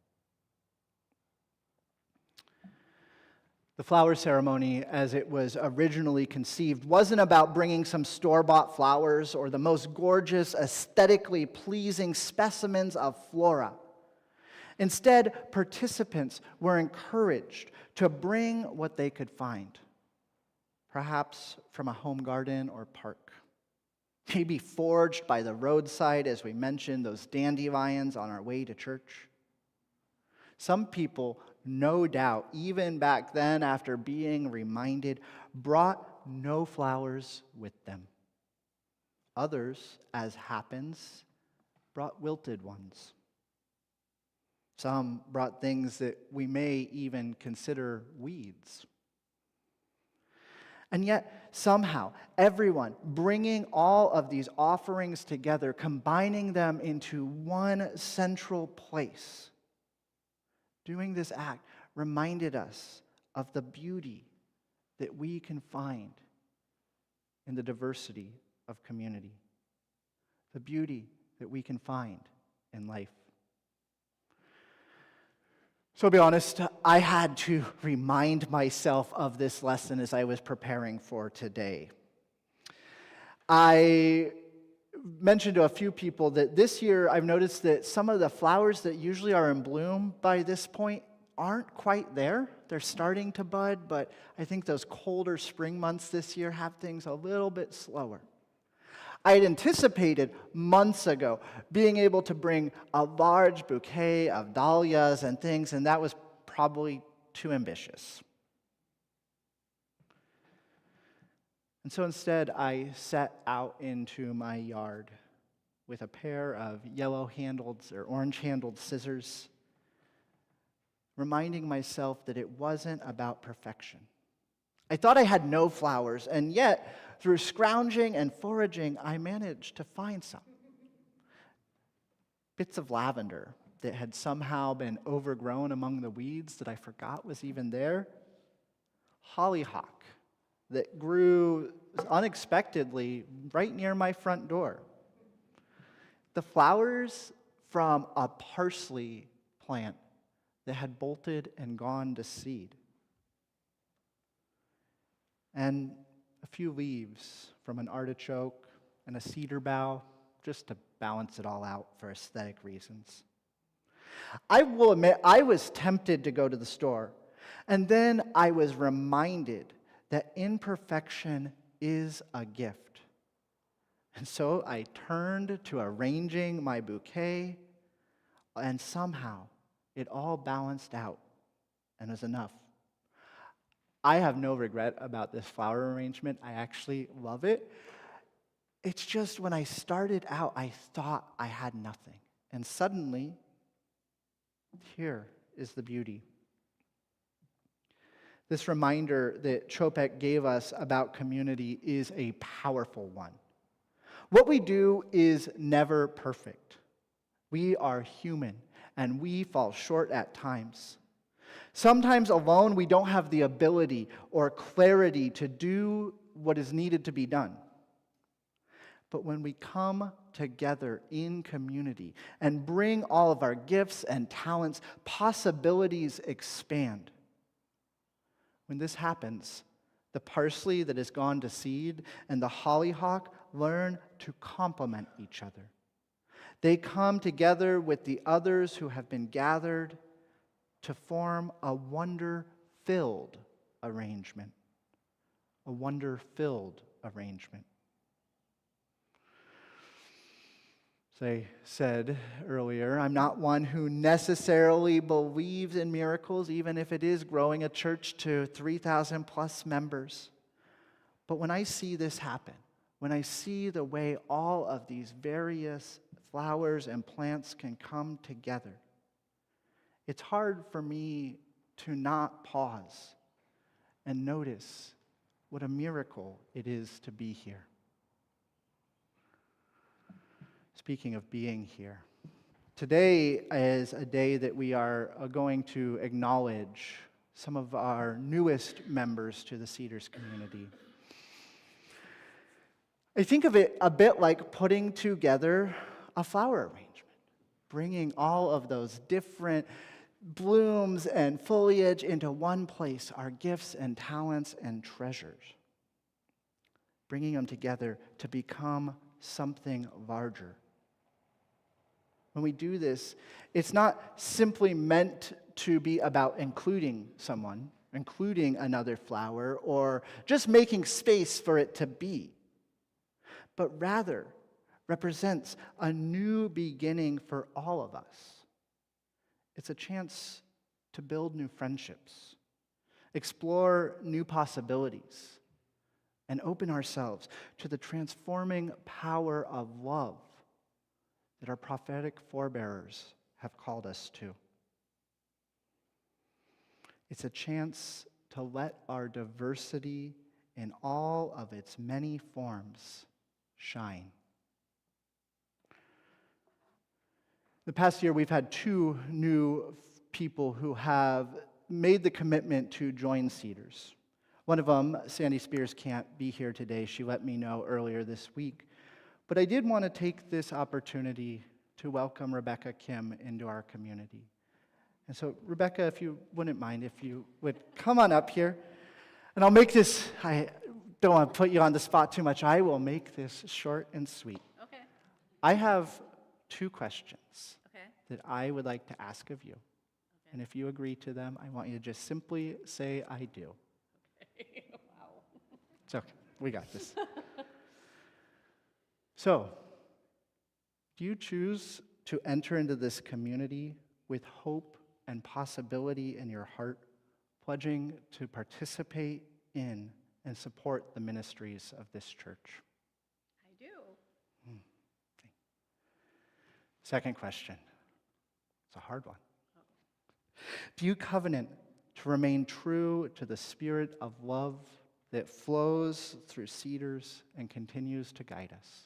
The flower ceremony, as it was originally conceived, wasn't about bringing some store-bought flowers or the most gorgeous, aesthetically pleasing specimens of flora. Instead, participants were encouraged to bring what they could find, perhaps from a home garden or park, maybe foraged by the roadside, as we mentioned, those dandelions on our way to church. Some people, no doubt, even back then, after being reminded, brought no flowers with them. Others, as happens, brought wilted ones. Some brought things that we may even consider weeds. And yet, somehow, everyone bringing all of these offerings together, combining them into one central place, doing this act reminded us of the beauty that we can find in the diversity of community, the beauty that we can find in life. So to be honest, I had to remind myself of this lesson as I was preparing for today. I mentioned to a few people that this year I've noticed that some of the flowers that usually are in bloom by this point aren't quite there. They're starting to bud, but I think those colder spring months this year have things a little bit slower. I had anticipated months ago being able to bring a large bouquet of dahlias and things, and that was probably too ambitious. And so instead, I set out into my yard with a pair of yellow-handled or orange-handled scissors, reminding myself that it wasn't about perfection. I thought I had no flowers, and yet, through scrounging and foraging, I managed to find some. Bits of lavender that had somehow been overgrown among the weeds that I forgot was even there. Hollyhock that grew unexpectedly right near my front door. The flowers from a parsley plant that had bolted and gone to seed. And a few leaves from an artichoke and a cedar bough, just to balance it all out for aesthetic reasons. I will admit, I was tempted to go to the store, and then I was reminded that imperfection is a gift. And so I turned to arranging my bouquet, and somehow it all balanced out and was enough. I have no regret about this flower arrangement. I actually love it. It's just when I started out, I thought I had nothing. And suddenly, here is the beauty. This reminder that Chopek gave us about community is a powerful one. What we do is never perfect. We are human, and we fall short at times. Sometimes alone, we don't have the ability or clarity to do what is needed to be done. But when we come together in community and bring all of our gifts and talents, possibilities expand. When this happens, the parsley that has gone to seed and the hollyhock learn to complement each other. They come together with the others who have been gathered to form a wonder-filled arrangement. A wonder-filled arrangement. As I said earlier, I'm not one who necessarily believes in miracles, even if it is growing a church to 3,000 plus members. But when I see this happen, when I see the way all of these various flowers and plants can come together, it's hard for me to not pause and notice what a miracle it is to be here. Speaking of being here, today is a day that we are going to acknowledge some of our newest members to the Cedars community. I think of it a bit like putting together a flower arrangement, bringing all of those different blooms and foliage into one place, our gifts and talents and treasures, bringing them together to become something larger. When we do this, it's not simply meant to be about including someone, including another flower, or just making space for it to be, but rather represents a new beginning for all of us. It's a chance to build new friendships, explore new possibilities, and open ourselves to the transforming power of love that our prophetic forebearers have called us to. It's a chance to let our diversity in all of its many forms shine. The past year, we've had 2 new people who have made the commitment to join Cedars. One of them, Sandy Spears, can't be here today. She let me know earlier this week. But I did want to take this opportunity to welcome Rebecca Kim into our community. And so, Rebecca, if you wouldn't mind, if you would come on up here. And I'll make this, I don't want to put you on the spot too much. I will make this short and sweet. Okay. I have 2 questions Okay. that I would like to ask of you. Okay. And if you agree to them, I want you to just simply say, I do. Okay. Wow. It's okay. We got this. So, do you choose to enter into this community with hope and possibility in your heart, pledging to participate in and support the ministries of this church? I do. Second question. It's a hard one. Do you covenant to remain true to the spirit of love that flows through Cedars and continues to guide us?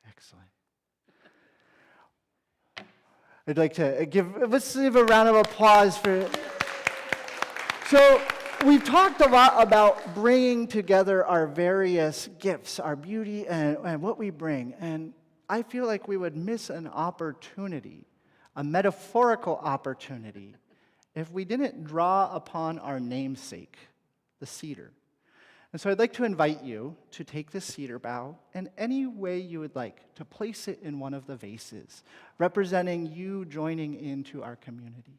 Excellent. I'd like to let's give a round of applause for. So, we've talked a lot about bringing together our various gifts, our beauty, and what we bring. And I feel like we would miss an opportunity, a metaphorical opportunity, if we didn't draw upon our namesake, the cedar. And so I'd like to invite you to take the cedar bough in any way you would like, to place it in one of the vases, representing you joining into our community.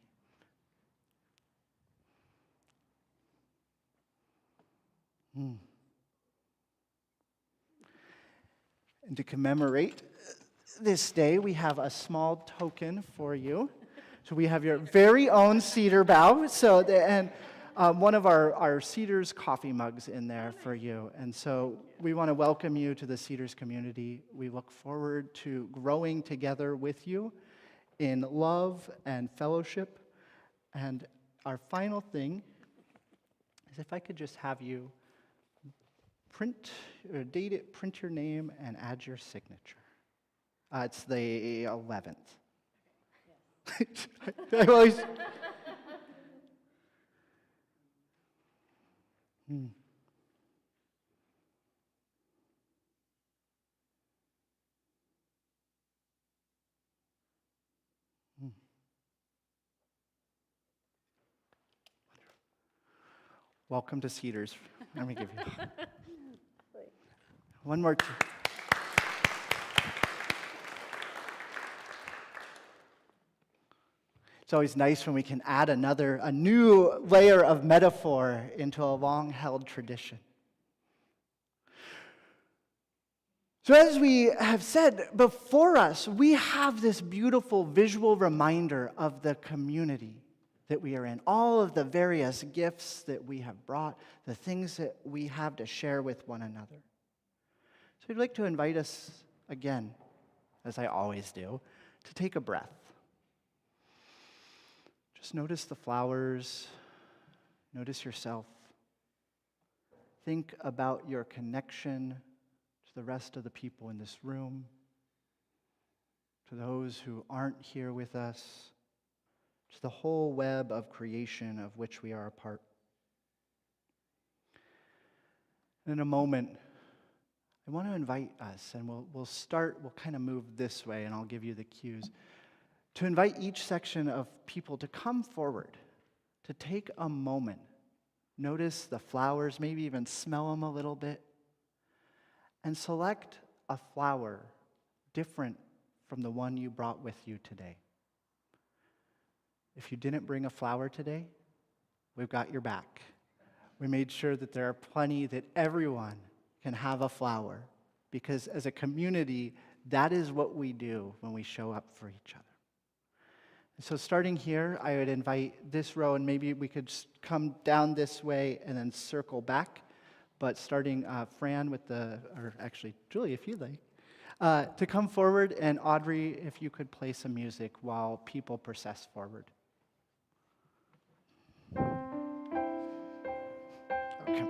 And to commemorate this day, we have a small token for you. So we have your very own cedar bough. one of our Cedars coffee mugs in there for you. And so we want to welcome you to the Cedars community. We look forward to growing together with you in love and fellowship. And our final thing is if I could just have you print or date it, print your name, and add your signature. It's the 11th. I always. Welcome to Cedars. Let me give you one more. It's always nice when we can add a new layer of metaphor into a long-held tradition. So as we have said before us, we have this beautiful visual reminder of the community that we are in, all of the various gifts that we have brought, the things that we have to share with one another. So I'd like to invite us again, as I always do, to take a breath. Just notice the flowers, notice yourself. Think about your connection to the rest of the people in this room, to those who aren't here with us, to the whole web of creation of which we are a part. And in a moment, I want to invite us, and we'll kind of move this way, and I'll give you the cues, to invite each section of people to come forward, to take a moment, notice the flowers, maybe even smell them a little bit, and select a flower different from the one you brought with you today. If you didn't bring a flower today, we've got your back. We made sure that there are plenty that everyone can have a flower, because as a community, that is what we do when we show up for each other. And so starting here, I would invite this row, and maybe we could come down this way and then circle back. But starting Fran or actually Julie, if you'd like, to come forward, and Audrey, if you could play some music while people process forward. Okay,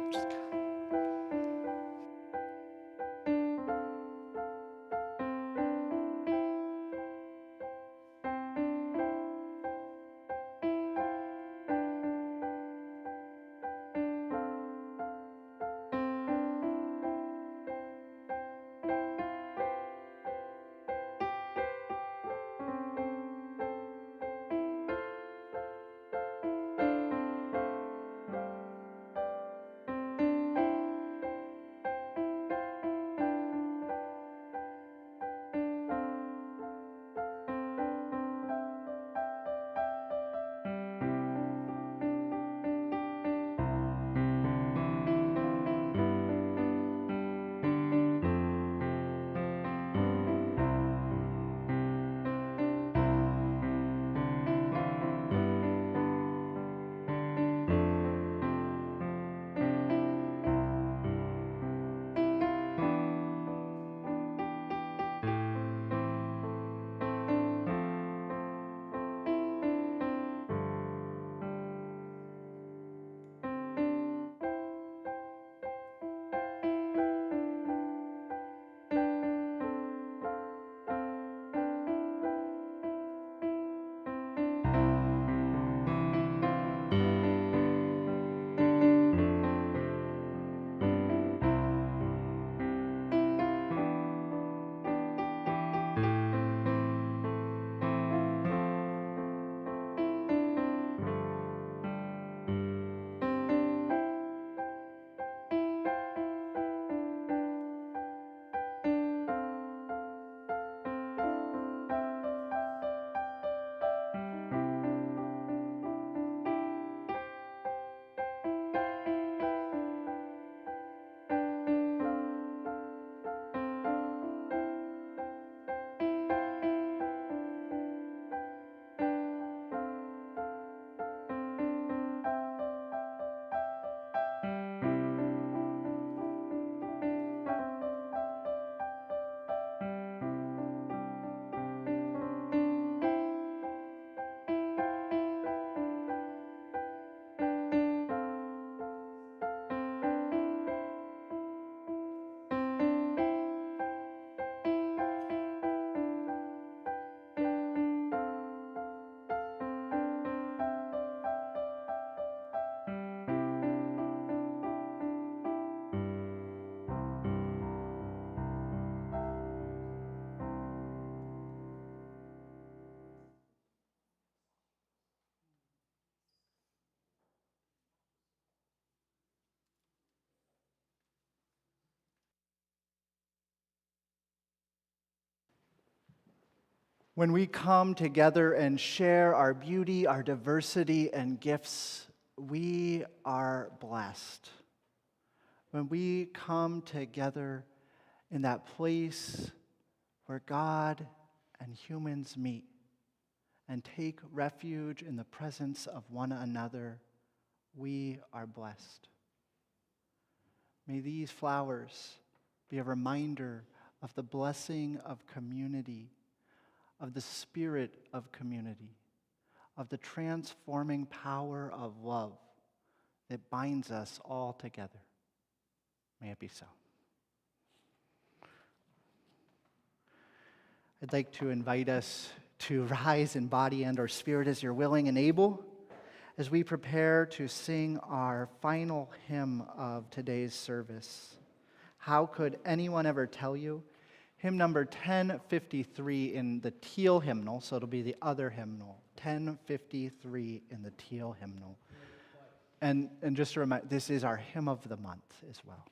When we come together and share our beauty, our diversity, and gifts, we are blessed. When we come together in that place where God and humans meet and take refuge in the presence of one another, we are blessed. May these flowers be a reminder of the blessing of community, of the spirit of community, of the transforming power of love that binds us all together. May it be so. I'd like to invite us to rise in body and or spirit as you're willing and able, as we prepare to sing our final hymn of today's service. How could anyone ever tell you? Hymn number 1053 in the teal hymnal, so it'll be the other hymnal, 1053 in the teal hymnal. And just to remind, this is our hymn of the month as well.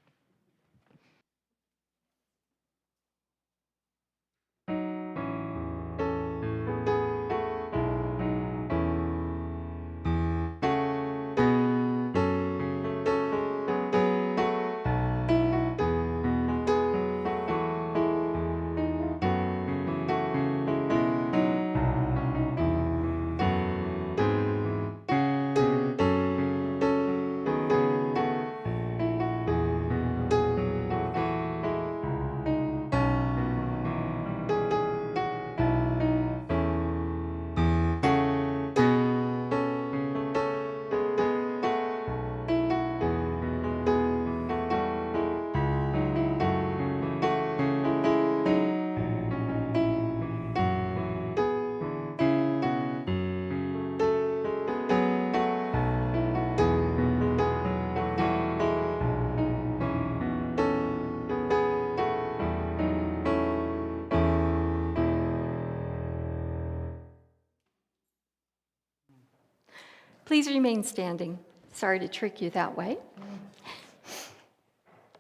Please remain standing. Sorry to trick you that way.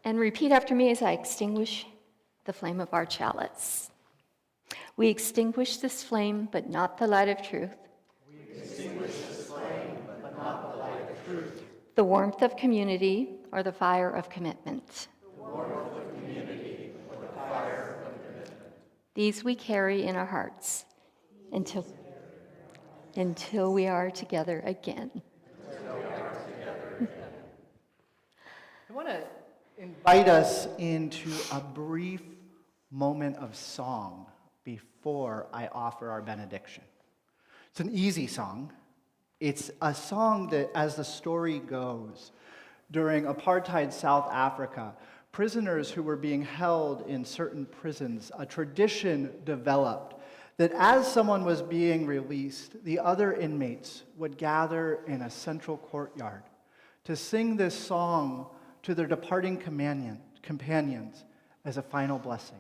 And repeat after me as I extinguish the flame of our chalice. We extinguish this flame, but not the light of truth. We extinguish this flame, but not the light of truth. The warmth of community or the fire of commitment. The warmth of community or the fire of commitment. These we carry in our hearts until we are together again. I want to invite us into a brief moment of song before I offer our benediction. It's an easy song. It's a song that, as the story goes, during apartheid South Africa, prisoners who were being held in certain prisons, a tradition developed that as someone was being released, the other inmates would gather in a central courtyard to sing this song to their departing companions as a final blessing.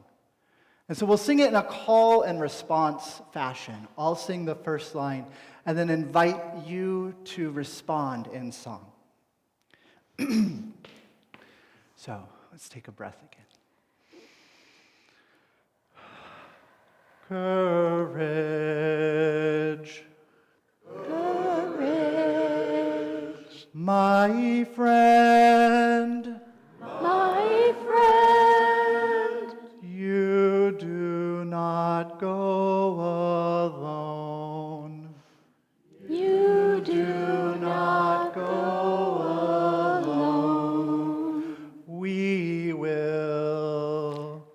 And so we'll sing it in a call and response fashion. I'll sing the first line and then invite you to respond in song. So let's take a breath again. Courage, Courage, my friend, my friend. you do not go alone. You Do not go alone. We will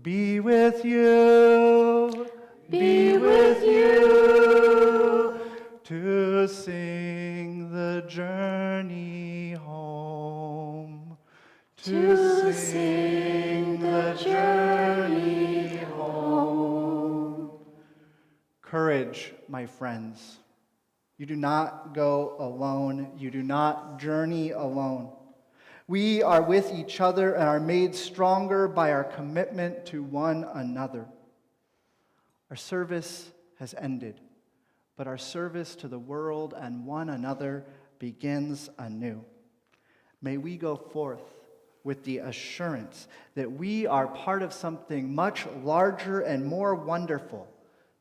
be with you, Be with you to sing the journey home. To sing the journey home. Courage, my friends. You do not go alone. You do not journey alone. We are with each other and are made stronger by our commitment to one another. Our service has ended, but our service to the world and one another begins anew. May we go forth with the assurance that we are part of something much larger and more wonderful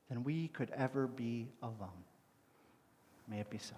than we could ever be alone. May it be so.